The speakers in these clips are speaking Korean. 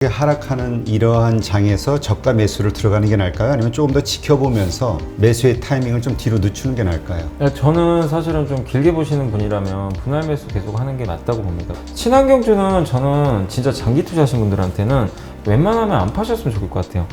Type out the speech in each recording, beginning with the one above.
하락하는 이러한 장에서 저가 매수를 들어가는 게 나을까요? 아니면 조금 더 지켜보면서 매수의 타이밍을 좀 뒤로 늦추는 게 나을까요? 저는 사실은 좀 길게 보시는 분이라면 분할 매수 계속 하는 게 맞다고 봅니다. 친환경주는 저는 진짜 장기 투자하신 분들한테는 웬만하면 안 파셨으면 좋을 것 같아요.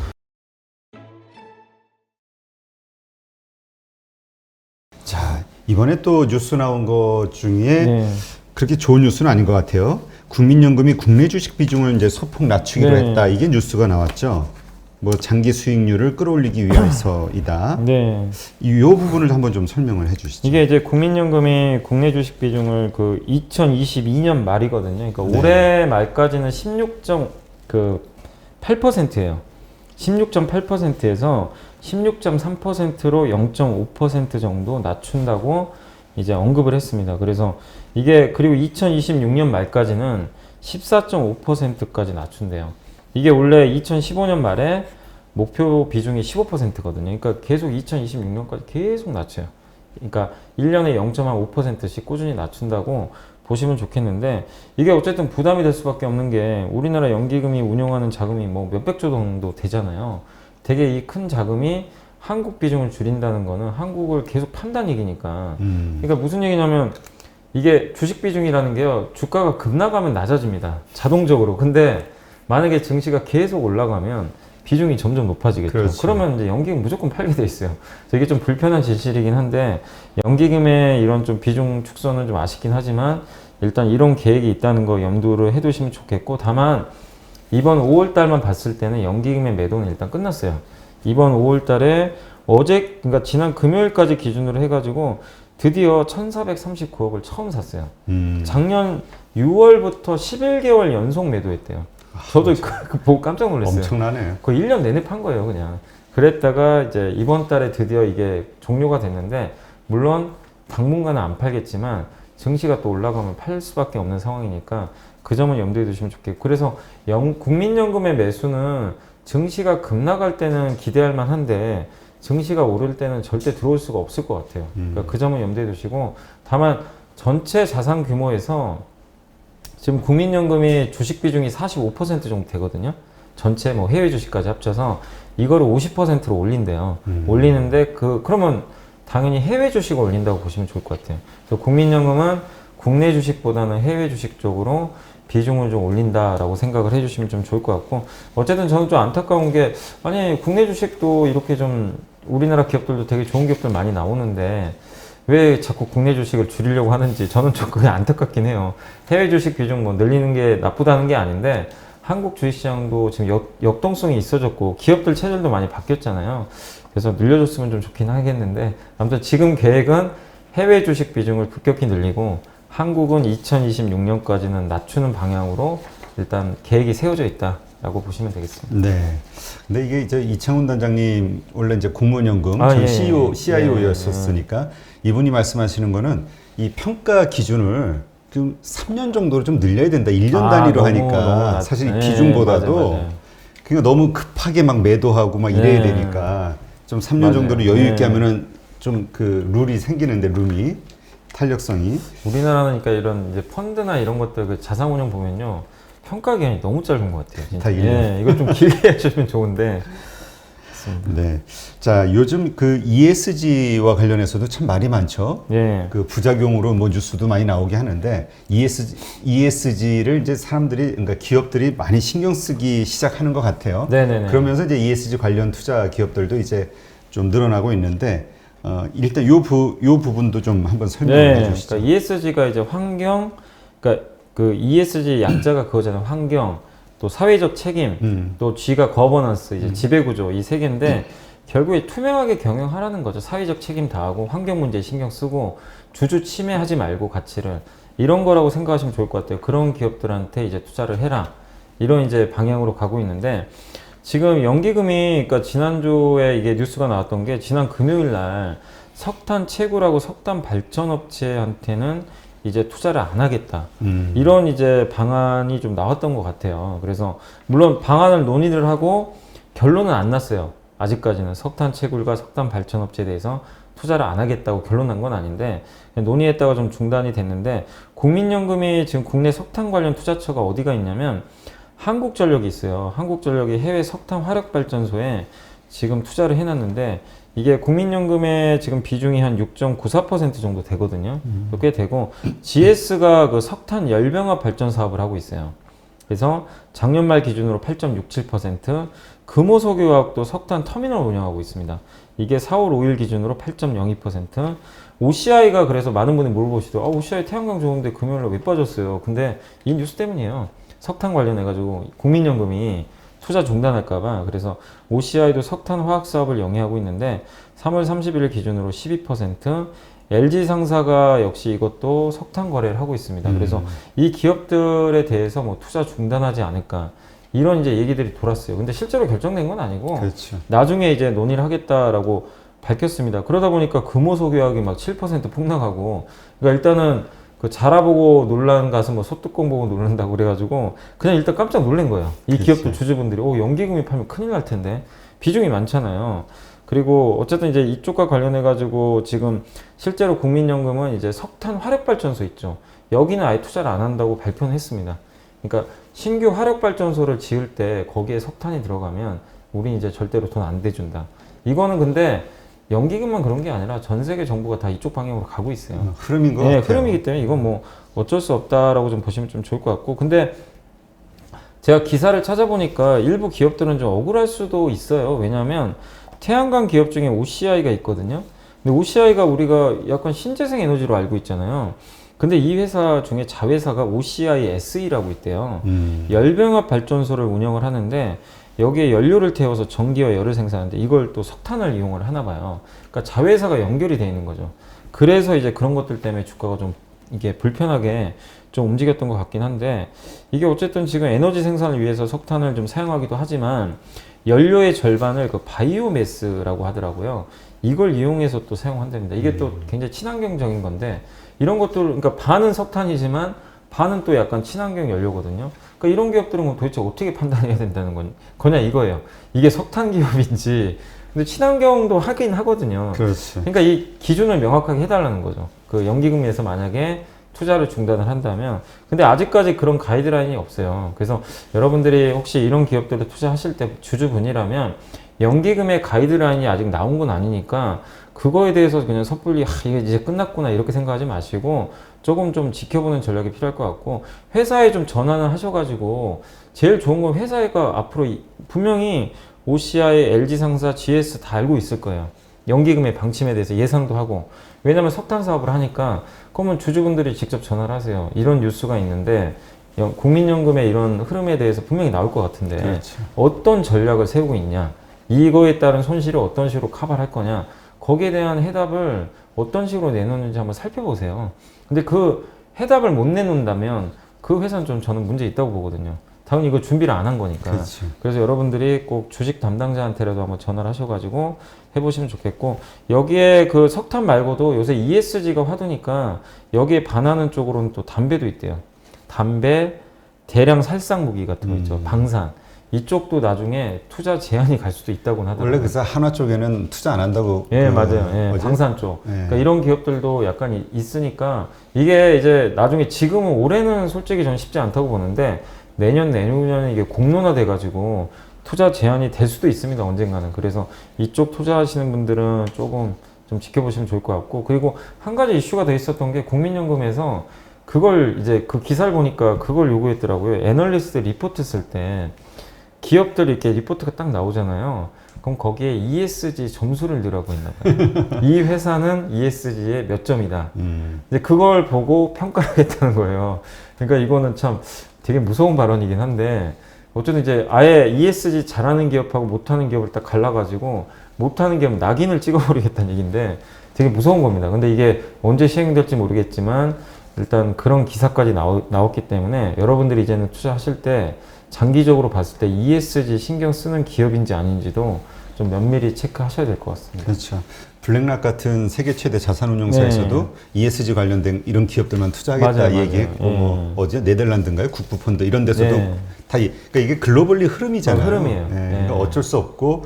자, 이번에 또 뉴스 나온 것 중에 네. 그렇게 좋은 뉴스는 아닌 것 같아요. 국민연금이 국내 주식 비중을 이제 소폭 낮추기로 네. 했다. 이게 뉴스가 나왔죠. 뭐 장기 수익률을 끌어올리기 위해서이다. 네. 이 부분을 한번 좀 설명을 해주시죠. 이게 이제 국민연금이 국내 주식 비중을 그 2022년 말이거든요. 그러니까 네. 올해 말까지는 16.8%예요. 16.8%에서 16.3%로 0.5% 정도 낮춘다고 이제 언급을 했습니다. 그래서 이게 그리고 2026년 말까지는 14.5%까지 낮춘대요. 이게 원래 2015년 말에 목표 비중이 15%거든요. 그러니까 계속 2026년까지 계속 낮춰요. 그러니까 1년에 0.5%씩 꾸준히 낮춘다고 보시면 좋겠는데, 이게 어쨌든 부담이 될 수밖에 없는 게 우리나라 연기금이 운용하는 자금이 뭐 몇백 조 정도 되잖아요. 되게 이 큰 자금이 한국 비중을 줄인다는 거는 한국을 계속 판다는 얘기니까. 그러니까 무슨 얘기냐면, 이게 주식 비중이라는 게요, 주가가 급락하면 낮아집니다, 자동적으로. 근데 만약에 증시가 계속 올라가면 비중이 점점 높아지겠죠. 그렇죠. 그러면 이제 연기금 무조건 팔게 돼 있어요. 그래서 이게 좀 불편한 진실이긴 한데, 연기금의 이런 좀 비중 축소는 좀 아쉽긴 하지만 일단 이런 계획이 있다는 거 염두를 해두시면 좋겠고, 다만 이번 5월 달만 봤을 때는 연기금의 매도는 일단 끝났어요. 이번 5월 달에 어제, 그러니까 지난 금요일까지 기준으로 해가지고 드디어 1,439억을 처음 샀어요. 작년 6월부터 11개월 연속 매도했대요. 저도 보고 깜짝 놀랐어요. 엄청나네요. 거의 1년 내내 판 거예요, 그냥. 그랬다가 이제 이번 달에 드디어 이게 종료가 됐는데, 물론 당분간은 안 팔겠지만 증시가 또 올라가면 팔 수밖에 없는 상황이니까 그 점은 염두에 두시면 좋겠고, 그래서 국민연금의 매수는 증시가 급락할 때는 기대할 만한데 증시가 오를 때는 절대 들어올 수가 없을 것 같아요. 그러니까 그 점은 염두에 두시고, 다만 전체 자산 규모에서 지금 국민연금이 주식 비중이 45% 정도 되거든요. 전체 뭐 해외 주식까지 합쳐서 이거를 50%로 올린대요. 올리는데 그러면 당연히 해외 주식을 올린다고 보시면 좋을 것 같아요. 그래서 국민연금은 국내 주식보다는 해외 주식 쪽으로 비중을 좀 올린다라고 생각을 해주시면 좀 좋을 것 같고, 어쨌든 저는 좀 안타까운 게, 아니 국내 주식도 이렇게 좀 우리나라 기업들도 되게 좋은 기업들 많이 나오는데 왜 자꾸 국내 주식을 줄이려고 하는지 저는 좀 그게 안타깝긴 해요. 해외 주식 비중 뭐 늘리는 게 나쁘다는 게 아닌데, 한국 주식시장도 지금 역동성이 있어졌고 기업들 체질도 많이 바뀌었잖아요. 그래서 늘려줬으면 좀 좋긴 하겠는데, 아무튼 지금 계획은 해외 주식 비중을 급격히 늘리고 한국은 2026년까지는 낮추는 방향으로 일단 계획이 세워져 있다라고 보시면 되겠습니다. 네. 근데 이게 이제 이창훈 단장님 원래 이제 공무원연금 전 예, CEO, 예. CIO였었으니까 이분이 말씀하시는 거는 이 평가 기준을 좀 3년 정도로 좀 늘려야 된다. 1년 단위로 하니까 사실 이 비중보다도 맞아요. 그러니까 너무 급하게 막 매도하고 막 이래야 되니까 좀 3년 맞아요. 정도로 여유 있게 하면은 좀 그 룰이 생기는데, 룸이 탄력성이. 우리나라는 그러니까 이런 이제 펀드나 이런 것들 그 자산운용 보면요, 평가 기간이 너무 짧은 것 같아요. 진짜. 다 1년. 예, 이거 좀 길게 해주시면 좋은데. 네. 자, 요즘 그 ESG와 관련해서도 참 말이 많죠. 예. 그 부작용으로 뭐 뉴스도 많이 나오게 하는데, ESG를 이제 사람들이, 그러니까 기업들이 많이 신경 쓰기 시작하는 것 같아요. 네네네. 그러면서 이제 ESG 관련 투자 기업들도 이제 좀 늘어나고 있는데, 일단 요 부분도 좀 한번 설명해 네. 주시죠. 그러니까 ESG가 이제 환경, 그러니까 그 ESG 약자가 그거잖아요. 환경, 또 사회적 책임, 또 G가 거버넌스, 이제 지배구조, 이 세 개인데 결국에 투명하게 경영하라는 거죠. 사회적 책임 다하고 환경 문제에 신경 쓰고 주주 침해하지 말고 가치를, 이런 거라고 생각하시면 좋을 것 같아요. 그런 기업들한테 이제 투자를 해라, 이런 이제 방향으로 가고 있는데, 지금 연기금이, 그러니까 지난주에 이게 뉴스가 나왔던 게, 지난 금요일 날 석탄 채굴하고 석탄 발전업체한테는 이제 투자를 안 하겠다, 이런 이제 방안이 좀 나왔던 것 같아요. 그래서 물론 방안을 논의를 하고 결론은 안 났어요. 아직까지는 석탄 채굴과 석탄 발전업체에 대해서 투자를 안 하겠다고 결론 난 건 아닌데, 논의했다가 좀 중단이 됐는데, 국민연금이 지금 국내 석탄 관련 투자처가 어디가 있냐면 한국전력이 있어요. 한국전력이 해외 석탄 화력 발전소에 지금 투자를 해놨는데 이게 국민연금의 지금 비중이 한 6.94% 정도 되거든요. 꽤 되고 GS가 그 석탄 열병합 발전 사업을 하고 있어요. 그래서 작년 말 기준으로 8.67%, 금호석유화학도 석탄 터미널을 운영하고 있습니다. 이게 4월 5일 기준으로 8.02%, OCI가 그래서 많은 분이 물어보시더라고요. OCI 태양광 좋은데 금요일날 왜 빠졌어요? 근데 이 뉴스 때문이에요. 석탄 관련해가지고 국민연금이 투자 중단할까봐. 그래서 OCI도 석탄 화학 사업을 영위하고 있는데 3월 31일 기준으로 12%, LG상사가 역시 이것도 석탄 거래를 하고 있습니다. 그래서 이 기업들에 대해서 뭐 투자 중단하지 않을까 이런 이제 얘기들이 돌았어요. 근데 실제로 결정된 건 아니고 그렇죠. 나중에 이제 논의를 하겠다라고 밝혔습니다. 그러다 보니까 금호석유화학이 막 7% 폭락하고, 그러니까 일단은 그 자라보고 놀란 가슴 뭐 소뚜껑 보고 놀란다고 그래가지고 그냥 일단 깜짝 놀란 거예요. 이 기업들 주주분들이 연기금이 팔면 큰일 날 텐데 비중이 많잖아요. 그리고 어쨌든 이제 이쪽과 관련해 가지고 지금 실제로 국민연금은 이제 석탄 화력발전소 있죠. 여기는 아예 투자를 안 한다고 발표는 했습니다. 그러니까 신규 화력발전소를 지을 때 거기에 석탄이 들어가면 우린 이제 절대로 돈 안 대준다. 이거는 근데 연기금만 그런 게 아니라 전 세계 정부가 다 이쪽 방향으로 가고 있어요. 흐름인 것 네, 같아요. 흐름이기 때문에 이건 뭐 어쩔 수 없다라고 좀 보시면 좀 좋을 것 같고, 근데 제가 기사를 찾아보니까 일부 기업들은 좀 억울할 수도 있어요. 왜냐하면 태양광 기업 중에 OCI가 있거든요. 근데 OCI가 우리가 약간 신재생 에너지로 알고 있잖아요. 근데 이 회사 중에 자회사가 OCI SE라고 있대요. 열병합 발전소를 운영을 하는데 여기에 연료를 태워서 전기와 열을 생산하는데 이걸 또 석탄을 이용을 하나 봐요. 그러니까 자회사가 연결이 돼 있는 거죠. 그래서 이제 그런 것들 때문에 주가가 좀 이게 불편하게 좀 움직였던 것 같긴 한데, 이게 어쨌든 지금 에너지 생산을 위해서 석탄을 좀 사용하기도 하지만 연료의 절반을 그 바이오매스라고 하더라고요. 이걸 이용해서 또 사용한답니다. 이게 또 굉장히 친환경적인 건데, 이런 것들, 그러니까 반은 석탄이지만 반은 또 약간 친환경 연료거든요. 그러니까 이런 기업들은 도대체 어떻게 판단해야 된다는 거냐 이거예요. 이게 석탄 기업인지. 근데 친환경도 하긴 하거든요. 그렇죠. 그러니까 이 기준을 명확하게 해달라는 거죠. 그 연기금에서 만약에 투자를 중단을 한다면. 근데 아직까지 그런 가이드라인이 없어요. 그래서 여러분들이 혹시 이런 기업들을 투자하실 때 주주분이라면 연기금의 가이드라인이 아직 나온 건 아니니까 그거에 대해서 그냥 섣불리 이게 이제 끝났구나 이렇게 생각하지 마시고 조금 좀 지켜보는 전략이 필요할 것 같고, 회사에 좀 전환을 하셔가지고 제일 좋은 건 회사가 앞으로 분명히 OCI, LG상사, GS 다 알고 있을 거예요. 연기금의 방침에 대해서 예상도 하고. 왜냐면 석탄 사업을 하니까. 그러면 주주분들이 직접 전화를 하세요. 이런 뉴스가 있는데 국민연금의 이런 흐름에 대해서 분명히 나올 것 같은데 그렇죠. 어떤 전략을 세우고 있냐, 이거에 따른 손실을 어떤 식으로 커버할 거냐, 거기에 대한 해답을 어떤 식으로 내놓는지 한번 살펴보세요. 근데 그 해답을 못 내놓는다면 그 회사는 좀 저는 문제 있다고 보거든요. 당연히 이거 준비를 안 한 거니까. 그렇죠. 그래서 여러분들이 꼭 주식 담당자한테라도 한번 전화를 하셔가지고 해보시면 좋겠고, 여기에 그 석탄 말고도 요새 ESG가 화두니까 여기에 반하는 쪽으로는 또 담배도 있대요. 담배, 대량 살상 무기 같은 거 있죠. 방산. 이쪽도 나중에 투자 제한이 갈 수도 있다고는 하더라고요. 원래 그래서 한화 쪽에는 투자 안 한다고. 예, 맞아요. 예, 방산 쪽. 예. 그러니까 이런 기업들도 약간 있으니까 이게 이제 나중에 지금은 올해는 솔직히 저는 쉽지 않다고 보는데 내년에는 이게 공론화 돼가지고 투자 제한이 될 수도 있습니다. 언젠가는. 그래서 이쪽 투자하시는 분들은 조금 좀 지켜보시면 좋을 것 같고, 그리고 한 가지 이슈가 돼 있었던 게 국민연금에서 그걸 이제 그 기사를 보니까 그걸 요구했더라고요. 애널리스트 리포트 쓸 때 기업들 이렇게 리포트가 딱 나오잖아요. 그럼 거기에 ESG 점수를 넣으라고 했나 봐요. 이 회사는 ESG에 몇 점이다. 이제 그걸 보고 평가를 했다는 거예요. 그러니까 이거는 참 되게 무서운 발언이긴 한데, 어쨌든 이제 아예 ESG 잘하는 기업하고 못하는 기업을 딱 갈라가지고 못하는 기업은 낙인을 찍어버리겠다는 얘기인데 되게 무서운 겁니다. 근데 이게 언제 시행될지 모르겠지만 일단 그런 기사까지 나왔기 때문에 여러분들이 이제는 투자하실 때 장기적으로 봤을 때 ESG 신경 쓰는 기업인지 아닌지도 좀 면밀히 체크하셔야 될 것 같습니다. 그렇죠. 블랙락 같은 세계 최대 자산운용사에서도 ESG 관련된 이런 기업들만 투자하겠다 맞아요, 얘기했고, 맞아요. 뭐 어디야 네덜란드인가요? 국부펀드 이런 데서도 네. 다 그러니까 이게 글로벌리 흐름이잖아요. 흐름이에요. 예, 네. 그러니까 어쩔 수 없고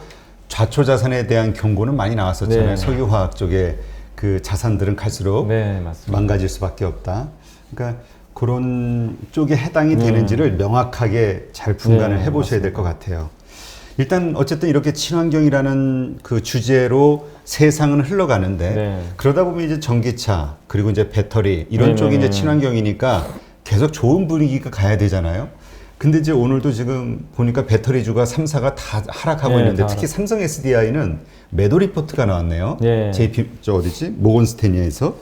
좌초 자산에 대한 경고는 많이 나왔었잖아요. 네. 석유화학 쪽에 그 자산들은 갈수록 네, 맞습니다. 망가질 수밖에 없다. 그러니까 그런 쪽에 해당이 되는지를 명확하게 잘 분간을 네, 해보셔야 될 것 같아요. 일단 어쨌든 이렇게 친환경이라는 그 주제로 세상은 흘러가는데 네. 그러다 보면 이제 전기차 그리고 이제 배터리 이런 네, 쪽이 네, 이제 네. 친환경이니까 계속 좋은 분위기가 가야 되잖아요. 근데 이제 오늘도 지금 보니까 배터리주가 3사가 다 하락하고 네, 있는데 다 특히 삼성 SDI는 매도 리포트가 나왔네요. 네. JP 저 어디지? 모건스탠리에서.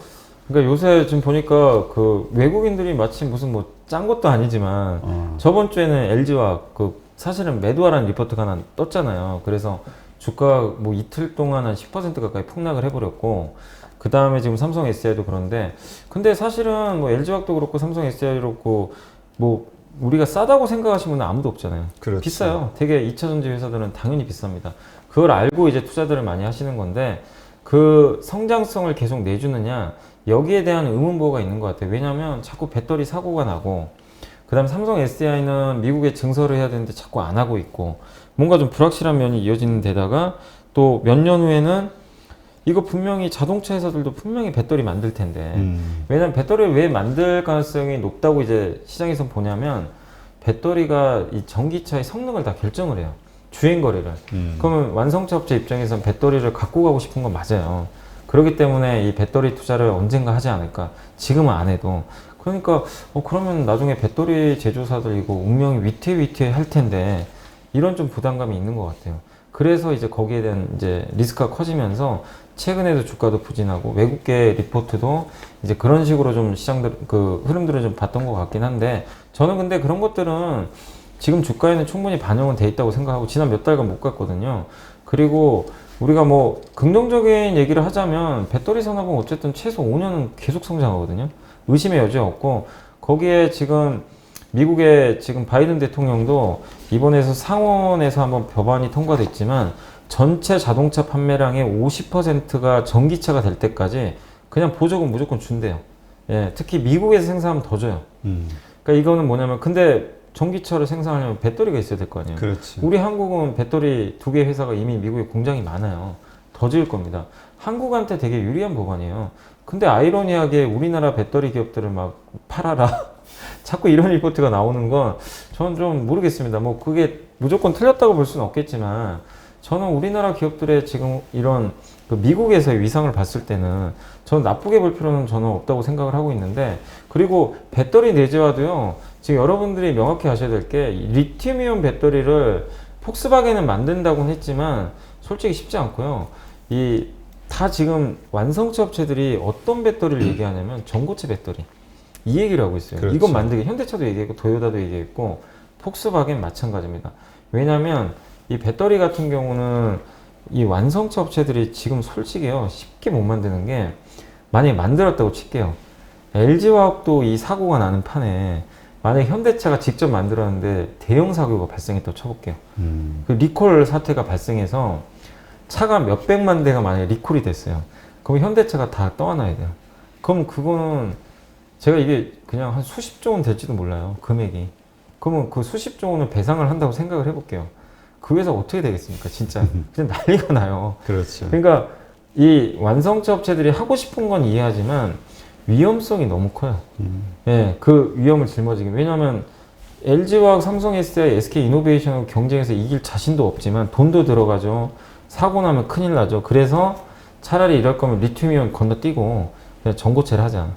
그러니까 요새 지금 보니까 그 외국인들이 마치 무슨 뭐 짠 것도 아니지만 저번 주에는 LG와 그 사실은 매도하라는 리포트가 하나 떴잖아요. 그래서 주가 뭐 이틀 동안 한 10% 가까이 폭락을 해버렸고 그 다음에 지금 삼성 SDI도 그런데 근데 사실은 뭐 LG화학도 그렇고 삼성 SDI도 그렇고 뭐 우리가 싸다고 생각하시는 분은 아무도 없잖아요. 그렇죠. 비싸요. 되게 2차전지 회사들은 당연히 비쌉니다. 그걸 알고 이제 투자들을 많이 하시는 건데 그 성장성을 계속 내주느냐 여기에 대한 의문부호가 있는 것 같아요. 왜냐하면 자꾸 배터리 사고가 나고 그 다음 삼성 SDI는 미국에 증설을 해야 되는데 자꾸 안 하고 있고 뭔가 좀 불확실한 면이 이어지는 데다가 또 몇 년 후에는 이거 분명히 자동차 회사들도 분명히 배터리 만들 텐데 왜냐면 배터리를 왜 만들 가능성이 높다고 이제 시장에서 보냐면 배터리가 이 전기차의 성능을 다 결정을 해요. 주행 거리를. 그러면 완성차 업체 입장에서는 배터리를 갖고 가고 싶은 건 맞아요. 그렇기 때문에 이 배터리 투자를 언젠가 하지 않을까. 지금은 안 해도. 그러니까 그러면 나중에 배터리 제조사들 이거 운명이 위태위태 할 텐데 이런 좀 부담감이 있는 것 같아요. 그래서 이제 거기에 대한 이제 리스크가 커지면서 최근에도 주가도 부진하고 외국계 리포트도 이제 그런 식으로 좀 시장들 그 흐름들을 좀 봤던 것 같긴 한데 저는 근데 그런 것들은 지금 주가에는 충분히 반영은 돼 있다고 생각하고 지난 몇 달간 못 갔거든요. 그리고 우리가 뭐 긍정적인 얘기를 하자면 배터리 산업은 어쨌든 최소 5년은 계속 성장하거든요. 의심의 여지가 없고 거기에 지금 미국의 지금 바이든 대통령도 이번에서 상원에서 한번 법안이 통과됐지만 전체 자동차 판매량의 50%가 전기차가 될 때까지 그냥 보조금 무조건 준대요. 예, 특히 미국에서 생산하면 더 줘요. 그러니까 이거는 뭐냐면 근데 전기차를 생산하려면 배터리가 있어야 될 거 아니에요. 그렇지. 우리 한국은 배터리 2개 회사가 이미 미국에 공장이 많아요. 더 지을 겁니다. 한국한테 되게 유리한 법안이에요. 근데 아이러니하게 우리나라 배터리 기업들을 막 팔아라. 자꾸 이런 리포트가 나오는 건 저는 좀 모르겠습니다. 뭐 그게 무조건 틀렸다고 볼 수는 없겠지만 저는 우리나라 기업들의 지금 이런 그 미국에서의 위상을 봤을 때는 저는 나쁘게 볼 필요는 저는 없다고 생각을 하고 있는데 그리고 배터리 내재화도요. 지금 여러분들이 명확히 아셔야 될 게 리튬이온 배터리를 폭스바겐은 만든다고는 했지만 솔직히 쉽지 않고요. 다 지금 완성차 업체들이 어떤 배터리를 얘기하냐면 전고체 배터리 이 얘기를 하고 있어요. 그렇죠. 이건 만들기 현대차도 얘기했고 도요타도 얘기했고 폭스바겐 마찬가지입니다. 왜냐하면 이 배터리 같은 경우는 이 완성차 업체들이 지금 솔직히요 쉽게 못 만드는 게 만약에 만들었다고 칠게요. LG화학도 이 사고가 나는 판에 만약에 현대차가 직접 만들었는데 대형 사고가 발생했다고 쳐볼게요. 그 리콜 사태가 발생해서 차가 몇백만 대가 만약에 리콜이 됐어요. 그럼 현대차가 다 떠안아야 돼요. 그럼 그거는 제가 이게 그냥 한 수십조 원 될지도 몰라요. 금액이. 그러면 그 수십조 원을 배상을 한다고 생각을 해볼게요. 그 회사 어떻게 되겠습니까? 진짜. 그냥 난리가 나요. 그렇죠. 그러니까 이 완성차 업체들이 하고 싶은 건 이해하지만 위험성이 너무 커요. 예, 그 위험을 짊어지기. 왜냐하면 LG화학, 삼성 SDI, SK이노베이션하고 경쟁해서 이길 자신도 없지만 돈도 들어가죠. 사고 나면 큰일 나죠. 그래서 차라리 이럴 거면 리튬이온 건너뛰고 그냥 전고체를 하자.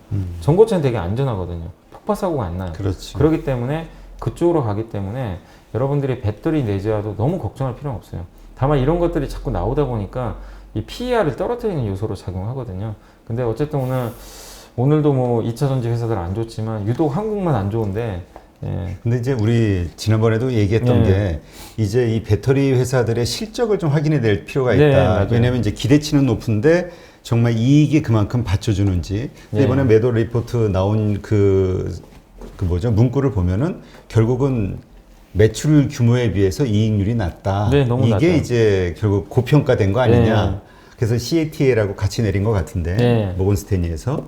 전고체는 되게 안전하거든요. 폭파 사고가 안 나요. 그렇지. 그렇기 때문에 그쪽으로 가기 때문에 여러분들이 배터리 내재화도 너무 걱정할 필요는 없어요. 다만 이런 것들이 자꾸 나오다 보니까 이 PER을 떨어뜨리는 요소로 작용하거든요. 근데 어쨌든 오늘도 뭐 2차 전지 회사들 안 좋지만 유독 한국만 안 좋은데 예. 근데 이제 우리 지난번에도 얘기했던 네. 게 이제 이 배터리 회사들의 실적을 좀 확인해 낼 필요가 네, 있다. 맞아요. 왜냐하면 이제 기대치는 높은데 정말 이익이 그만큼 받쳐주는지. 네. 이번에 매도 리포트 나온 그 뭐죠 문구를 보면은 결국은 매출 규모에 비해서 이익률이 낮다. 네, 너무 이게 낮아요. 이제 결국 고평가된 거 아니냐. 네. 그래서 CATL하고 같이 내린 것 같은데 네. 모건스탠리에서.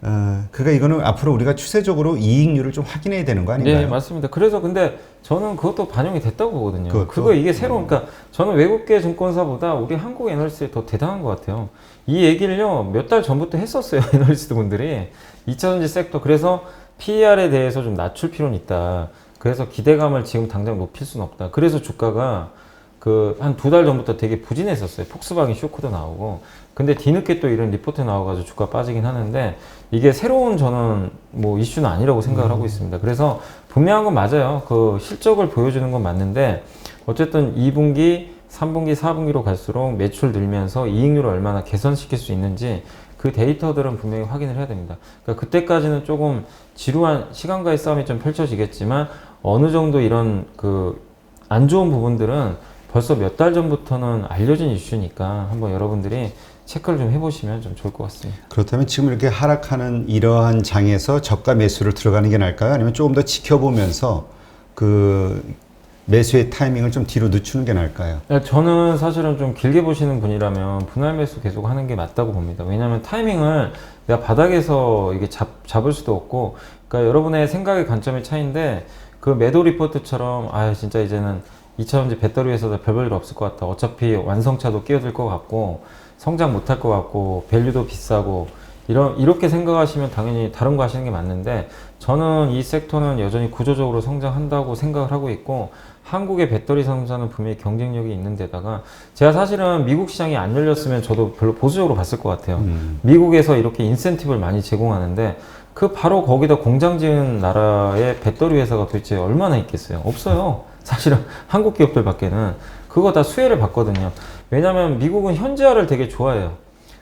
그러니까 이거는 앞으로 우리가 추세적으로 이익률을 좀 확인해야 되는 거 아닌가요? 네, 맞습니다. 그래서 근데 저는 그것도 반영이 됐다고 보거든요. 그것도? 그거 이게 새로운, 그러니까 저는 외국계 증권사보다 우리 한국 애널리스트가 더 대단한 것 같아요. 이 얘기를요, 몇 달 전부터 했었어요. 애널리스트 분들이. 2차전지 섹터. 그래서 PER에 대해서 좀 낮출 필요는 있다. 그래서 기대감을 지금 당장 높일 수는 없다. 그래서 주가가 그 한 2달 전부터 되게 부진했었어요. 폭스바겐 쇼크도 나오고. 근데 뒤늦게 또 이런 리포트 나와가지고 주가 빠지긴 하는데 이게 새로운 저는 뭐 이슈는 아니라고 생각을 하고 있습니다. 그래서 분명한 건 맞아요. 그 실적을 보여주는 건 맞는데 어쨌든 2분기, 3분기, 4분기로 갈수록 매출 늘면서 이익률을 얼마나 개선시킬 수 있는지 그 데이터들은 분명히 확인을 해야 됩니다. 그러니까 그때까지는 조금 지루한 시간과의 싸움이 좀 펼쳐지겠지만 어느 정도 이런 그 안 좋은 부분들은 벌써 몇 달 전부터는 알려진 이슈니까 한번 여러분들이 체크를 좀 해보시면 좀 좋을 것 같습니다. 그렇다면 지금 이렇게 하락하는 이러한 장에서 저가 매수를 들어가는 게 나을까요? 아니면 조금 더 지켜보면서 그 매수의 타이밍을 좀 뒤로 늦추는 게 나을까요? 저는 사실은 좀 길게 보시는 분이라면 분할 매수 계속 하는 게 맞다고 봅니다. 왜냐하면 타이밍을 내가 바닥에서 이게 잡을 수도 없고, 그러니까 여러분의 생각의 관점의 차이인데 그 매도 리포트처럼 아 진짜 이제는 2차전지 배터리 회사도 별볼 일 없을 것 같다. 어차피 완성차도 끼어들 것 같고 성장 못할 것 같고 밸류도 비싸고 이렇게 생각하시면 당연히 다른 거 하시는 게 맞는데 저는 이 섹터는 여전히 구조적으로 성장한다고 생각을 하고 있고 한국의 배터리 생산은 분명히 경쟁력이 있는 데다가 제가 사실은 미국 시장이 안 열렸으면 저도 별로 보수적으로 봤을 것 같아요. 미국에서 이렇게 인센티브를 많이 제공하는데 그 바로 거기다 공장 지은 나라의 배터리 회사가 도대체 얼마나 있겠어요? 없어요. 사실은 한국 기업들밖에는 그거 다 수혜를 받거든요. 왜냐하면 미국은 현지화를 되게 좋아해요.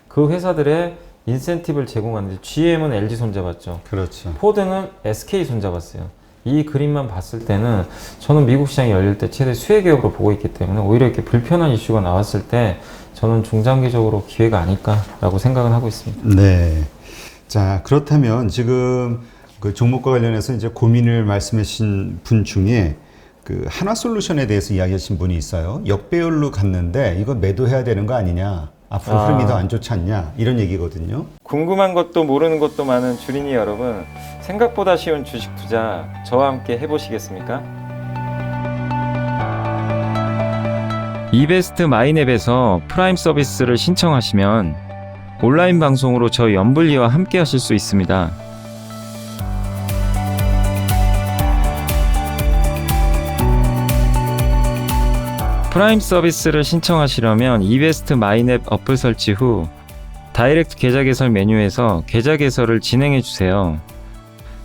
그 회사들의 인센티브를 제공하는데 GM은 LG 손잡았죠. 그렇죠. 포드는 SK 손잡았어요. 이 그림만 봤을 때는 저는 미국 시장이 열릴 때 최대 수혜 기업으로 보고 있기 때문에 오히려 이렇게 불편한 이슈가 나왔을 때 저는 중장기적으로 기회가 아닐까라고 생각은 하고 있습니다. 네. 자, 그렇다면 지금 그 종목과 관련해서 이제 고민을 말씀해 주신 분 중에 그 하나솔루션에 대해서 이야기하신 분이 있어요. 역배열로 갔는데 이거 매도해야 되는 거 아니냐? 앞으로 흐름이 더 안 좋지 않냐? 이런 얘기거든요. 궁금한 것도 모르는 것도 많은 주린이 여러분, 생각보다 쉬운 주식 투자 저와 함께 해보시겠습니까? 이베스트 마이넷에서 프라임 서비스를 신청하시면 온라인 방송으로 저희 연불리와 함께 하실 수 있습니다. 프라임 서비스를 신청하시려면 이베스트 마이넷 어플 설치 후 다이렉트 계좌 개설 메뉴에서 계좌 개설을 진행해 주세요.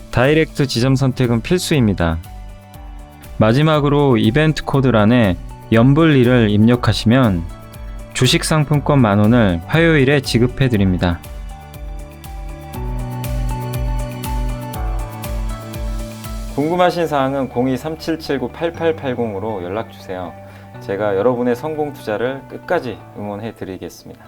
다이렉트 지점 선택은 필수입니다. 마지막으로 이벤트 코드란에 연불리를 입력하시면 주식 상품권 10,000원을 화요일에 지급해 드립니다. 궁금하신 사항은 02-3779-8880으로 연락주세요. 제가 여러분의 성공 투자를 끝까지 응원해 드리겠습니다.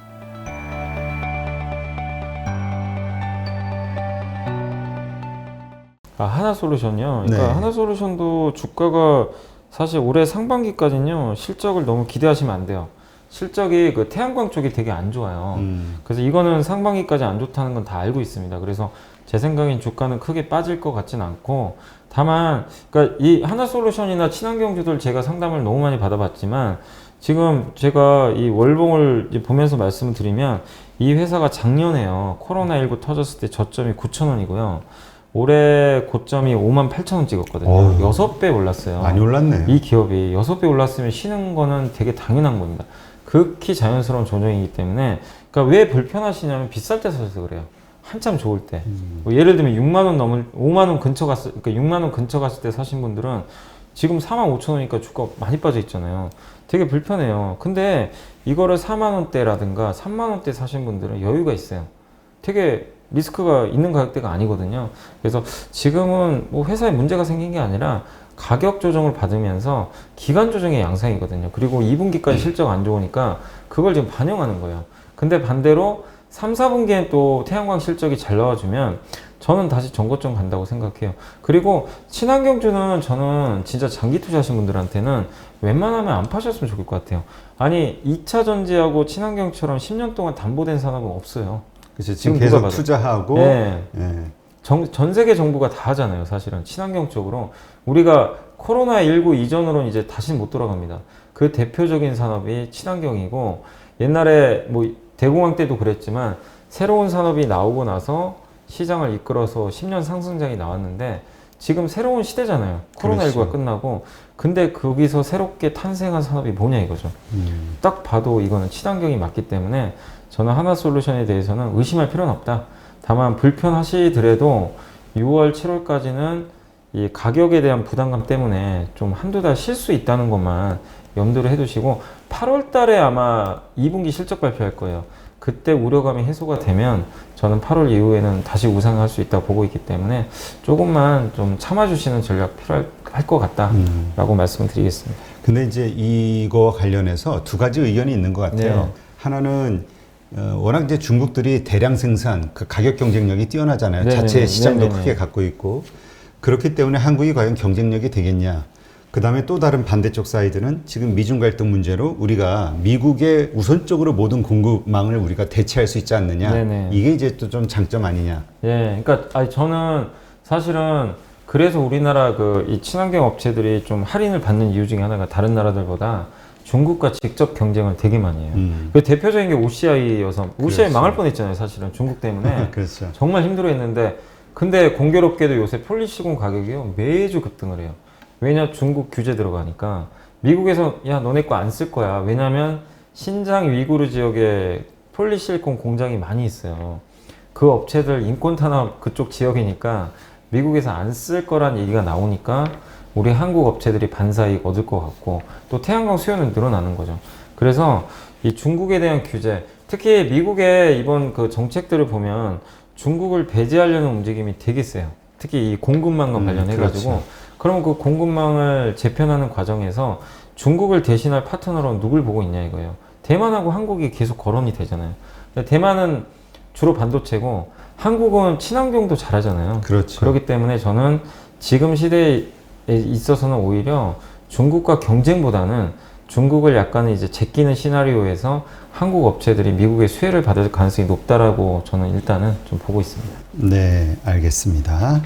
하나솔루션요. 그러니까 네. 하나솔루션도 주가가 사실 올해 상반기까지는요 실적을 너무 기대하시면 안 돼요. 실적이 그 태양광 쪽이 되게 안 좋아요. 그래서 이거는 상반기까지 안 좋다는 건 다 알고 있습니다. 그래서 제 생각엔 주가는 크게 빠질 것 같진 않고 다만 그러니까 이 하나솔루션이나 친환경주들 제가 상담을 너무 많이 받아봤지만 지금 제가 이 월봉을 보면서 말씀을 드리면 이 회사가 작년에요 코로나19 터졌을 때 저점이 9,000원이고요. 올해 고점이 58,000원 찍었거든요. 어휴. 6배 올랐어요. 많이 올랐네요. 이 기업이 6배 올랐으면 쉬는 거는 되게 당연한 겁니다. 극히 자연스러운 조정이기 때문에 그러니까 왜 불편하시냐면 비쌀 때 사서 그래요. 한참 좋을 때. 뭐 예를 들면 6만 원 넘을 5만 원 근처 갔을 그러니까 6만 원 근처 갔을 때 사신 분들은 지금 45,000원이니까 주가 많이 빠져 있잖아요. 되게 불편해요. 근데 이거를 4만 원대라든가 3만 원대 사신 분들은 여유가 있어요. 되게 리스크가 있는 가격대가 아니거든요. 그래서 지금은 뭐 회사에 문제가 생긴 게 아니라 가격 조정을 받으면서 기간 조정의 양상이거든요. 그리고 2분기까지 실적 안 좋으니까 그걸 지금 반영하는 거예요. 근데 반대로 3, 4분기엔 또 태양광 실적이 잘 나와주면 저는 다시 전고점 간다고 생각해요. 그리고 친환경주는 저는 진짜 장기 투자하신 분들한테는 웬만하면 안 파셨으면 좋을 것 같아요. 아니 2차 전지하고 친환경처럼 10년 동안 담보된 산업은 없어요. 그렇죠. 지금 계속 봐도. 투자하고 네. 예. 전 세계 정부가 다 하잖아요. 사실은 친환경 쪽으로 우리가 코로나19 이전으로는 이제 다시는 못 돌아갑니다. 그 대표적인 산업이 친환경이고 옛날에 뭐 대공황 때도 그랬지만 새로운 산업이 나오고 나서 시장을 이끌어서 10년 상승장이 나왔는데 지금 새로운 시대잖아요. 코로나19가 그렇죠. 끝나고. 근데 거기서 새롭게 탄생한 산업이 뭐냐 이거죠. 딱 봐도 이거는 친환경이 맞기 때문에 저는 하나솔루션에 대해서는 의심할 필요는 없다. 다만 불편하시더라도 6월, 7월까지는 이 가격에 대한 부담감 때문에 좀 한두 달 쉴 수 있다는 것만 염두를 해두시고 8월 달에 아마 2분기 실적 발표할 거예요. 그때 우려감이 해소가 되면 저는 8월 이후에는 다시 우상할 수 있다고 보고 있기 때문에 조금만 좀 참아주시는 전략 필요할 것 같다라고 말씀을 드리겠습니다. 근데 이제 이거와 관련해서 두 가지 의견이 있는 것 같아요. 네. 하나는 워낙 이제 중국들이 대량 생산, 그 가격 경쟁력이 뛰어나잖아요. 네네네. 자체 시장도 네네네. 크게 갖고 있고 그렇기 때문에 한국이 과연 경쟁력이 되겠냐. 그 다음에 또 다른 반대쪽 사이드는 지금 미중 갈등 문제로 우리가 미국에 우선적으로 모든 공급망을 우리가 대체할 수 있지 않느냐. 네네. 이게 이제 또 좀 장점 아니냐. 예, 그러니까 아니, 저는 사실은 그래서 우리나라 이 친환경 업체들이 좀 할인을 받는 이유 중에 하나가 다른 나라들보다 중국과 직접 경쟁을 되게 많이 해요. 그 대표적인 게 OCI여서 OCI 그렇죠. 망할 뻔했잖아요, 사실은 중국 때문에. 그렇죠. 정말 힘들어했는데 근데 공교롭게도 요새 폴리시공 가격이요 매주 급등을 해요. 왜냐 중국 규제 들어가니까 미국에서 야 너네 거 안 쓸 거야. 왜냐면 신장 위구르 지역에 폴리실리콘 공장이 많이 있어요. 그 업체들 인권 탄압 그쪽 지역이니까 미국에서 안 쓸 거란 얘기가 나오니까 우리 한국 업체들이 반사이익 얻을 것 같고 또 태양광 수요는 늘어나는 거죠. 그래서 이 중국에 대한 규제, 특히 미국의 이번 그 정책들을 보면 중국을 배제하려는 움직임이 되게 세요. 특히 이 공급망과 관련해가지고 그렇죠. 그러면 그 공급망을 재편하는 과정에서 중국을 대신할 파트너로 누굴 보고 있냐 이거예요. 대만하고 한국이 계속 거론이 되잖아요. 근데 대만은 주로 반도체고 한국은 친환경도 잘하잖아요. 그렇죠. 그렇기 때문에 저는 지금 시대에 있어서는 오히려 중국과 경쟁보다는 중국을 약간 이제 제끼는 시나리오에서 한국 업체들이 미국의 수혜를 받을 가능성이 높다라고 저는 일단은 좀 보고 있습니다. 네, 알겠습니다.